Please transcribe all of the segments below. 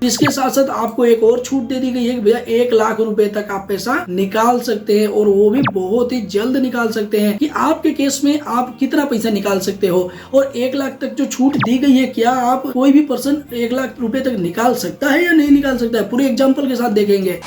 इसके साथ साथ आपको एक और छूट दे दी गई है कि भैया 1 लाख रुपए तक आप पैसा निकाल सकते हैं और वो भी बहुत ही जल्द निकाल सकते हैं। कि आपके केस में आप कितना पैसा निकाल सकते हो और 1 लाख तक जो छूट दी गई है, क्या आप कोई भी पर्सन 1 लाख रुपए तक निकाल सकता है या नहीं निकाल सकता है, पूरे एग्जाम्पल के साथ देखेंगे।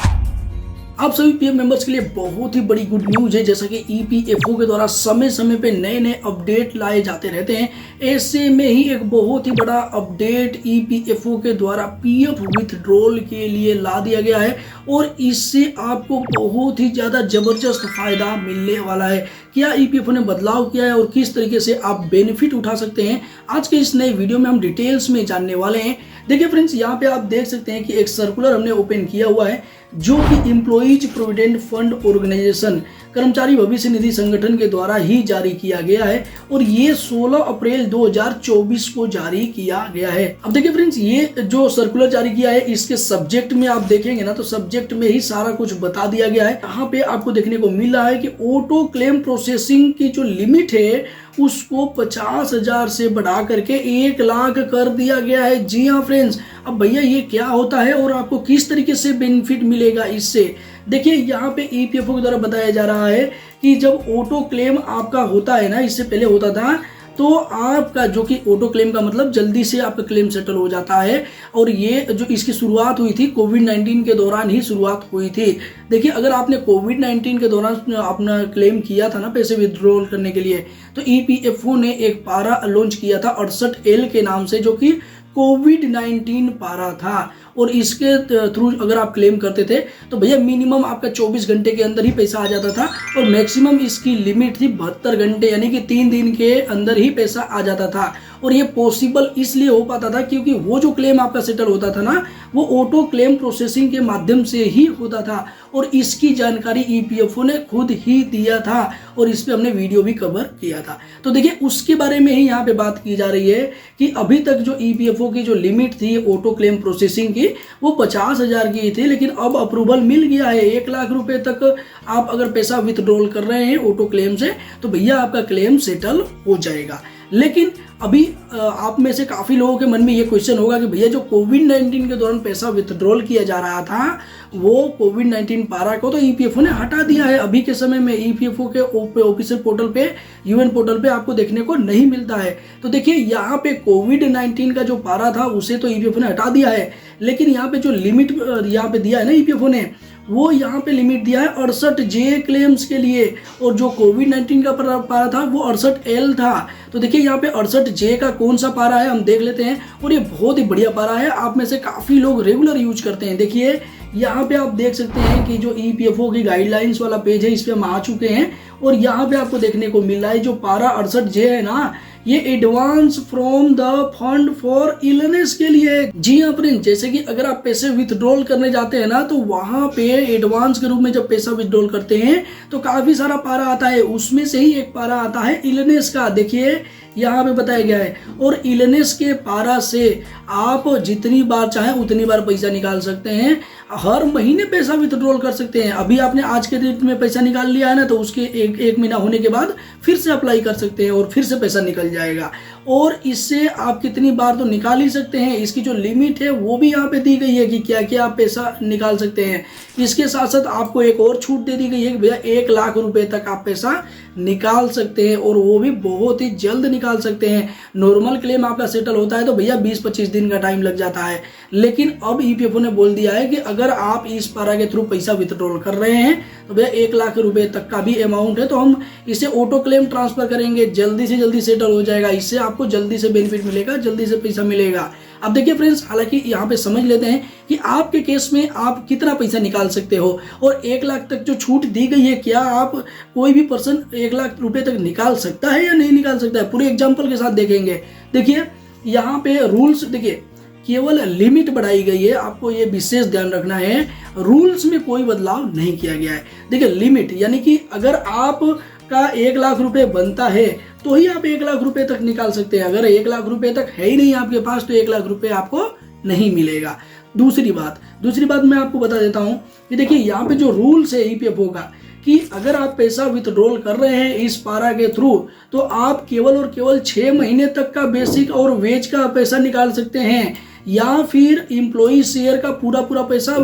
आप सभी पीएफ मेंबर्स के लिए बहुत ही बड़ी गुड न्यूज है, जैसा कि ईपीएफओ के द्वारा समय समय पे नए नए अपडेट लाए जाते रहते हैं। ऐसे में ही एक बहुत ही बड़ा अपडेट ईपीएफओ के द्वारा पीएफ विथड्रॉल के लिए ला दिया गया है और इससे आपको बहुत ही ज्यादा जबरदस्त फायदा मिलने वाला है। क्या ईपीएफओ ने बदलाव किया है और किस तरीके से आप बेनिफिट उठा सकते हैं, आज के इस नए वीडियो में हम डिटेल्स में जानने वाले हैं। देखिए फ्रेंड्स, यहाँ पे आप देख सकते हैं कि एक सर्कुलर हमने ओपन किया हुआ है जो कि एम्प्लॉइज प्रोविडेंट फंड ऑर्गेनाइजेशन, कर्मचारी भविष्य निधि संगठन के द्वारा ही जारी किया गया है और ये 16 अप्रैल 2024 को जारी किया गया है। अब देखिए फ्रेंड्स, ये जो सर्कुलर जारी किया है इसके सब्जेक्ट में आप देखेंगे ना तो सब्जेक्ट में ही सारा कुछ बता दिया गया है। यहाँ पे आपको देखने को मिल रहा है कि ऑटो क्लेम प्रोसेसिंग की जो लिमिट है उसको 50,000 से बढ़ा करके 1 लाख कर दिया गया है। जी हाँ फ्रेंड्स, अब भैया ये क्या होता है और आपको किस तरीके से बेनिफिट मिलेगा इससे, देखिए यहाँ पे ईपीएफओ के द्वारा बताया जा रहा है कि जब ऑटो क्लेम आपका होता है ना, इससे पहले होता था तो आपका जो कि ऑटो क्लेम का मतलब जल्दी से आपका क्लेम सेटल हो जाता है और ये जो इसकी शुरुआत हुई थी कोविड-19 के दौरान ही शुरुआत हुई थी। देखिए अगर आपने कोविड-19 के दौरान अपना क्लेम किया था ना पैसे विथड्रॉल करने के लिए, तो ईपीएफओ ने एक पारा लॉन्च किया था 68L के नाम से, जो कि कोविड-19 पारा था और इसके थ्रू अगर आप क्लेम करते थे तो भैया मिनिमम आपका 24 घंटे के अंदर ही पैसा आ जाता था और मैक्सिमम इसकी लिमिट थी 72 घंटे, यानी कि 3 दिन के अंदर ही पैसा आ जाता था। और ये पॉसिबल इसलिए हो पाता था क्योंकि वो जो क्लेम आपका सेटल होता था ना वो ऑटो क्लेम प्रोसेसिंग के माध्यम से ही होता था और इसकी जानकारी ईपीएफओ ने खुद ही दिया था और इस पे हमने वीडियो भी कवर किया था। तो देखिए उसके बारे में ही यहाँ पे बात की जा रही है कि अभी तक जो ईपीएफओ की जो लिमिट थी ऑटो क्लेम प्रोसेसिंग की वो 50,000 की थी, लेकिन अब अप्रूवल मिल गया है 1 लाख रुपए तक आप अगर पैसा विथड्रॉल कर रहे हैं ऑटो क्लेम से तो भैया आपका क्लेम सेटल हो जाएगा। लेकिन अभी आप में से काफी लोगों के मन में ये क्वेश्चन होगा कि भैया जो कोविड-19 के दौरान पैसा विथड्रॉल किया जा रहा था वो कोविड-19 पारा को तो ईपीएफओ ने हटा दिया है। अभी के समय में ईपीएफओ के ऑफिशियल पोर्टल पे, यूएन पोर्टल पे आपको देखने को नहीं मिलता है। तो देखिए यहाँ पे कोविड-19 का जो पारा था उसे तो ईपीएफओ ने हटा दिया है, लेकिन यहाँ पे जो लिमिट यहाँ पे दिया है ना ईपीएफओ ने, वो यहाँ पे लिमिट दिया है 68J क्लेम्स के लिए और जो कोविड-19 का पारा था वो 68L था। तो देखिए यहाँ पे 68J का कौन सा पारा है हम देख लेते हैं और ये बहुत ही बढ़िया पारा है, आप में से काफी लोग रेगुलर यूज करते हैं। देखिए यहाँ पे आप देख सकते हैं कि जो ईपीएफओ की गाइडलाइंस वाला पेज है इस पे हम आ चुके हैं और यहाँ पे आपको देखने को मिल रहा है जो पारा 68J है ना, ये advance from the fund for illness के लिए। जी हाँ फ्रेंड, जैसे कि अगर आप पैसे विथड्रॉल करने जाते हैं ना तो वहां पे एडवांस के रूप में जब पैसा विथड्रॉल करते हैं तो काफी सारा पारा आता है, उसमें से ही एक पारा आता है इलनेस का। देखिए यहाँ पे बताया गया है और इलनेस के पारा से आप जितनी बार चाहें उतनी बार पैसा निकाल सकते हैं, हर महीने पैसा विथड्रॉल कर सकते हैं। अभी आपने आज के डेट में पैसा निकाल लिया है ना तो उसके एक महीना होने के बाद फिर से अप्लाई कर सकते हैं और फिर से पैसा निकल जाएगा और इससे आप कितनी बार तो निकाल ही सकते हैं। इसकी जो लिमिट है वो भी यहाँ पे दी गई है कि क्या क्या आप पैसा निकाल सकते हैं। इसके साथ साथ आपको एक और छूट दे दी गई है कि भैया 1 लाख रुपए तक आप पैसा निकाल सकते हैं और वो भी बहुत ही जल्द निकाल सकते हैं। नॉर्मल क्लेम आपका सेटल होता है तो भैया 20-25 दिन का टाइम लग जाता है, लेकिन अब ईपीएफओ ने बोल दिया है कि अगर आप इस पारा के थ्रू पैसा विथड्रॉल कर रहे हैं तो भैया 1 लाख रुपए तक का भी अमाउंट है तो हम इसे ऑटो क्लेम ट्रांसफर करेंगे, जल्दी से जल्दी सेटल हो जाएगा। इससे आपको जल्दी से बेनिफिट मिलेगा, जल्दी से पैसा मिलेगा। अब देखिए फ्रेंड्स, हालांकि यहाँ पे समझ लेते हैं कि आपके केस में आप कितना पैसा निकाल सकते हो और 1 लाख तक जो छूट दी गई है, क्या आप कोई भी पर्सन 1 लाख रुपए तक निकाल सकता है या नहीं निकाल सकता है, पूरे एग्जाम्पल के साथ देखेंगे। देखिए यहाँ पे रूल्स, देखिए केवल लिमिट बढ़ाई गई है, आपको ये विशेष ध्यान रखना है, रूल्स में कोई बदलाव नहीं किया गया है। देखिए लिमिट यानी कि अगर आप का 1 लाख रुपए बनता है तो ही आप 1 लाख रुपए तक निकाल सकते हैं। अगर 1 लाख रुपए तक है ही नहीं आपके पास तो 1 लाख रुपए आपको नहीं मिलेगा। दूसरी बात मैं आपको बता देता हूं कि देखिए यहाँ पे जो रूल्स है ईपीएफओ का कि अगर आप पैसा विथड्रॉल कर रहे हैं इस पारा के थ्रू तो आप केवल और केवल 6 महीने तक का बेसिक और वेज का पैसा निकाल सकते हैं। या फिर एम्प्लॉय शेयर का पूरा पैसा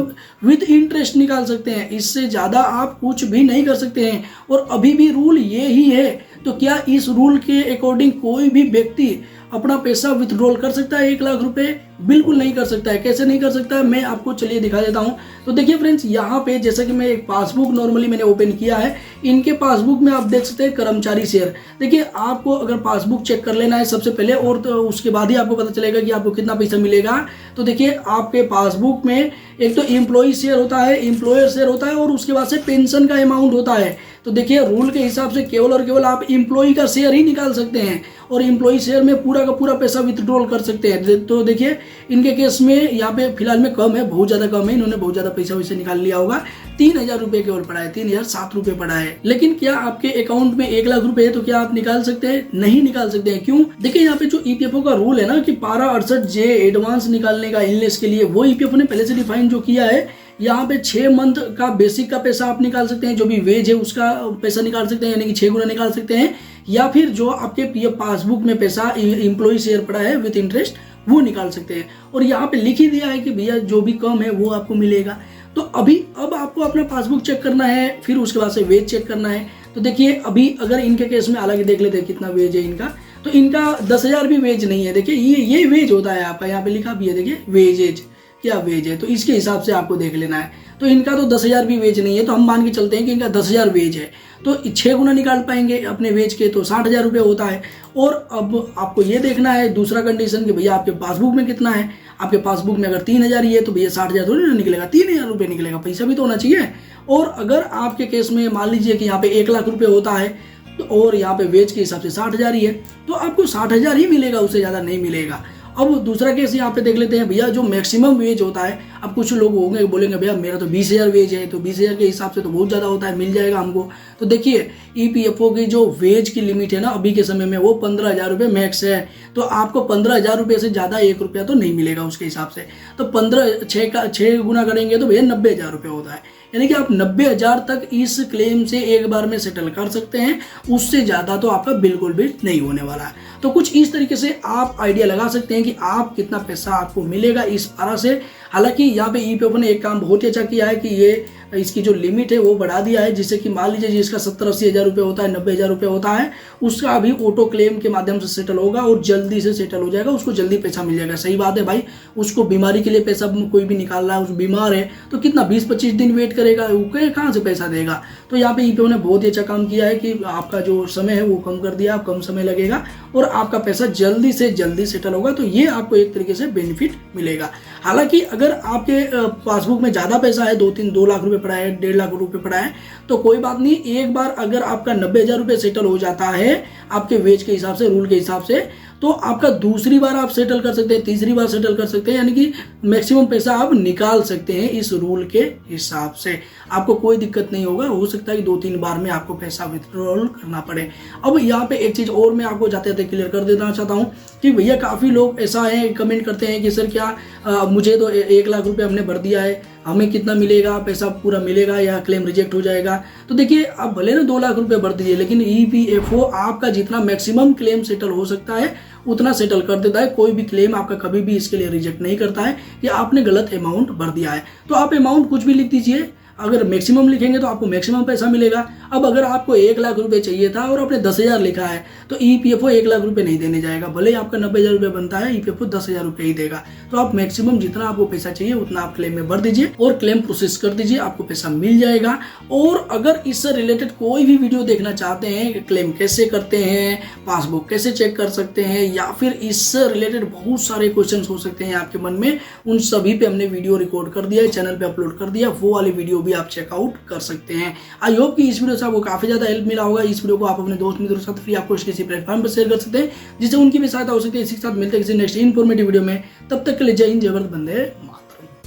विद इंटरेस्ट निकाल सकते हैं। इससे ज़्यादा आप कुछ भी नहीं कर सकते हैं और अभी भी रूल ये ही है। तो क्या इस रूल के अकॉर्डिंग कोई भी व्यक्ति अपना पैसा विथड्रॉल कर सकता है 1 लाख रुपए? बिल्कुल नहीं कर सकता है। कैसे नहीं कर सकता है, मैं आपको चलिए दिखा देता हूं। तो देखिए फ्रेंड्स, यहाँ पे जैसा कि मैं एक पासबुक नॉर्मली मैंने ओपन किया है, इनके पासबुक में आप देख सकते हैं कर्मचारी शेयर। देखिए, आपको अगर पासबुक चेक कर लेना है सबसे पहले, और तो उसके बाद ही आपको पता चलेगा कि आपको कितना पैसा मिलेगा। तो देखिए, आपके पासबुक में एक तो एम्प्लॉय शेयर होता है, एम्प्लॉयर शेयर होता है, और उसके बाद से पेंशन का अमाउंट होता है। तो देखिए, रूल के हिसाब से केवल और केवल आप एम्प्लॉय का शेयर ही निकाल सकते हैं और एम्प्लॉय शेयर में पूरा का पूरा पैसा विथड्रॉल कर सकते हैं। तो देखिए, इनके केस में यहाँ पे फिलहाल में कम है, बहुत ज्यादा कम है, इन्होंने बहुत ज्यादा पैसा वैसे निकाल लिया होगा। 3000 रुपए केवल पड़ा है, 3007 रुपए पड़ा है। लेकिन क्या आपके अकाउंट में 1 लाख रुपए है तो क्या आप निकाल सकते हैं? नहीं निकाल सकते हैं। क्यों? देखिए, यहाँ पे जो ईपीएफओ का रूल है ना कि पारा 68J एडवांस निकालने का इलनेस के लिए, वो ईपीएफओ ने पहले से डिफाइन जो किया है, यहाँ पे 6 मंथ का बेसिक का पैसा आप निकाल सकते हैं, जो भी वेज है उसका पैसा निकाल सकते हैं, यानी कि 6 गुना निकाल सकते हैं, या फिर जो आपके पीएफ पासबुक में पैसा एम्प्लॉय शेयर पड़ा है विद इंटरेस्ट वो निकाल सकते हैं। और यहाँ पे लिख ही दिया है कि भैया जो भी कम है वो आपको मिलेगा। तो अब आपको अपना पासबुक चेक करना है, फिर उसके बाद से वेज चेक करना है। तो देखिए, अभी अगर इनके केस में अलग देख लेते हैं कितना वेज है इनका, तो इनका 10,000 भी वेज नहीं है। देखिए, ये वेज होता है आपका, यहाँ पे लिखा भी है, देखिए वेजेज क्या वेज है, तो इसके हिसाब से आपको देख लेना है। तो इनका तो 10,000 भी वेज नहीं है, तो हम मान के चलते हैं कि इनका 10,000 वेज है, तो 6 गुना निकाल पाएंगे अपने वेज के, तो 60,000 रुपये होता है। और अब आपको ये देखना है दूसरा कंडीशन कि भैया आपके पासबुक में कितना है। आपके पासबुक में अगर 3,000 ही है तो भैया 60,000 थोड़ी ना निकलेगा, 3,000 रुपये निकलेगा, पैसा भी तो होना चाहिए। और अगर आपके केस में मान लीजिए कि यहाँ पे 1 लाख रुपये होता है तो और यहाँ पे वेज के हिसाब से 60,000 ही है, तो आपको 60,000 ही मिलेगा, उससे ज़्यादा नहीं मिलेगा। अब दूसरा केस यहाँ पे देख लेते हैं, भैया जो मैक्सिमम वेज होता है। अब कुछ लोग होंगे बोलेंगे भैया मेरा तो 20,000 वेज है, तो 20,000 के हिसाब से तो बहुत ज़्यादा होता है, मिल जाएगा हमको। तो देखिए, ईपीएफओ की जो वेज की लिमिट है ना अभी के समय में, वो 15,000 रुपये मैक्स है। तो आपको 15,000 रुपये से ज़्यादा 1 रुपया तो नहीं मिलेगा उसके हिसाब से। तो 6 गुना करेंगे तो भैया 90,000 रुपये होता है, यानी कि आप 90,000 तक इस क्लेम से एक बार में सेटल कर सकते हैं। उससे ज़्यादा तो आपका बिल्कुल भी नहीं होने वाला है। तो कुछ इस तरीके से आप आइडिया लगा सकते हैं कि आप कितना पैसा आपको मिलेगा इस पारा से। हालांकि यहाँ पे ईपीएफओ ने एक काम बहुत ही अच्छा किया है कि ये इसकी जो लिमिट है वो बढ़ा दिया है, जिससे कि मान लीजिए जिसका 70-80 हज़ार रुपये होता है, 90,000 रुपये होता है, उसका अभी ऑटो क्लेम के माध्यम से सेटल होगा और जल्दी से सेटल हो जाएगा, उसको जल्दी पैसा मिल जाएगा। सही बात है भाई, उसको बीमारी के लिए पैसा कोई भी निकाल रहा है, उस बीमार है तो कितना 20-25 दिन वेट करेगा, वो कहाँ से पैसा देगा। तो यहाँ पे ईपीएफओ ने बहुत ही अच्छा काम किया है कि आपका जो समय है वो कम कर दिया, कम समय लगेगा और आपका पैसा जल्दी से जल्दी सेटल होगा। तो ये आपको एक तरीके से बेनिफिट मिलेगा। हालांकि अगर आपके पासबुक में ज़्यादा पैसा है, 2 लाख रुपए पड़ा है, 1.5 लाख रुपए पड़ा है, तो कोई बात नहीं। एक बार अगर आपका 90,000 रुपये सेटल हो जाता है आपके वेज के हिसाब से, रूल के हिसाब से, तो आपका दूसरी बार आप सेटल कर सकते हैं, तीसरी बार सेटल कर सकते हैं, यानी कि मैक्सिमम पैसा आप निकाल सकते हैं इस रूल के हिसाब से। आपको कोई दिक्कत नहीं होगा। हो सकता है कि 2-3 बार में आपको पैसा विथड्रॉल करना पड़े। अब यहाँ पे एक चीज़ और मैं आपको जाते जाते क्लियर कर देना चाहता हूँ कि भैया काफ़ी लोग ऐसा है कमेंट करते हैं कि सर क्या मुझे तो 1 लाख रुपये हमने भर दिया है, हमें कितना मिलेगा, पैसा पूरा मिलेगा या क्लेम रिजेक्ट हो जाएगा। तो देखिए, आप भले ना 2 लाख रुपए भर दीजिए, लेकिन ईपीएफओ आपका जितना मैक्सिमम क्लेम सेटल हो सकता है उतना सेटल कर देता है। कोई भी क्लेम आपका कभी भी इसके लिए रिजेक्ट नहीं करता है कि आपने गलत अमाउंट भर दिया है। तो आप अमाउंट कुछ भी लिख दीजिए, अगर मैक्सिमम लिखेंगे तो आपको मैक्सिमम पैसा मिलेगा। अब अगर आपको 1 लाख रुपए चाहिए था और आपने 10,000 लिखा है तो ईपीएफओ 1 लाख रुपए नहीं देने जाएगा, भले ही आपका 90,000 रुपये बनता है, ईपीएफओ 10,000 रुपये ही देगा। तो आप मैक्सिमम जितना आपको पैसा चाहिए उतना आप क्लेम में भर दीजिए और क्लेम प्रोसेस कर दीजिए, आपको पैसा मिल जाएगा। और अगर इससे रिलेटेड कोई भी वीडियो देखना चाहते हैं, क्लेम कैसे करते हैं, पासबुक कैसे चेक कर सकते हैं, या फिर इससे रिलेटेड बहुत सारे क्वेश्चन हो सकते हैं आपके मन में, उन सभी पे हमने वीडियो रिकॉर्ड कर दिया है, चैनल पे अपलोड कर दिया, वो वाली वीडियो भी आप चेकआउट कर सकते हैं। आई होप कि इस वीडियो से आपको काफी ज्यादा हेल्प मिला होगा। इस वीडियो को आप अपने दोस्त मित्रों के साथ फ्री आपको किसी प्लेटफॉर्म पर शेयर कर सकते हैं जिससे उनकी भी सहायता हो सकती है। इसी के साथ मिलते हैं किसी नेक्स्ट इन्फॉर्मेटिव वीडियो में। तब तक के लिए जय हिंद, जय भारत, वंदे मातरम।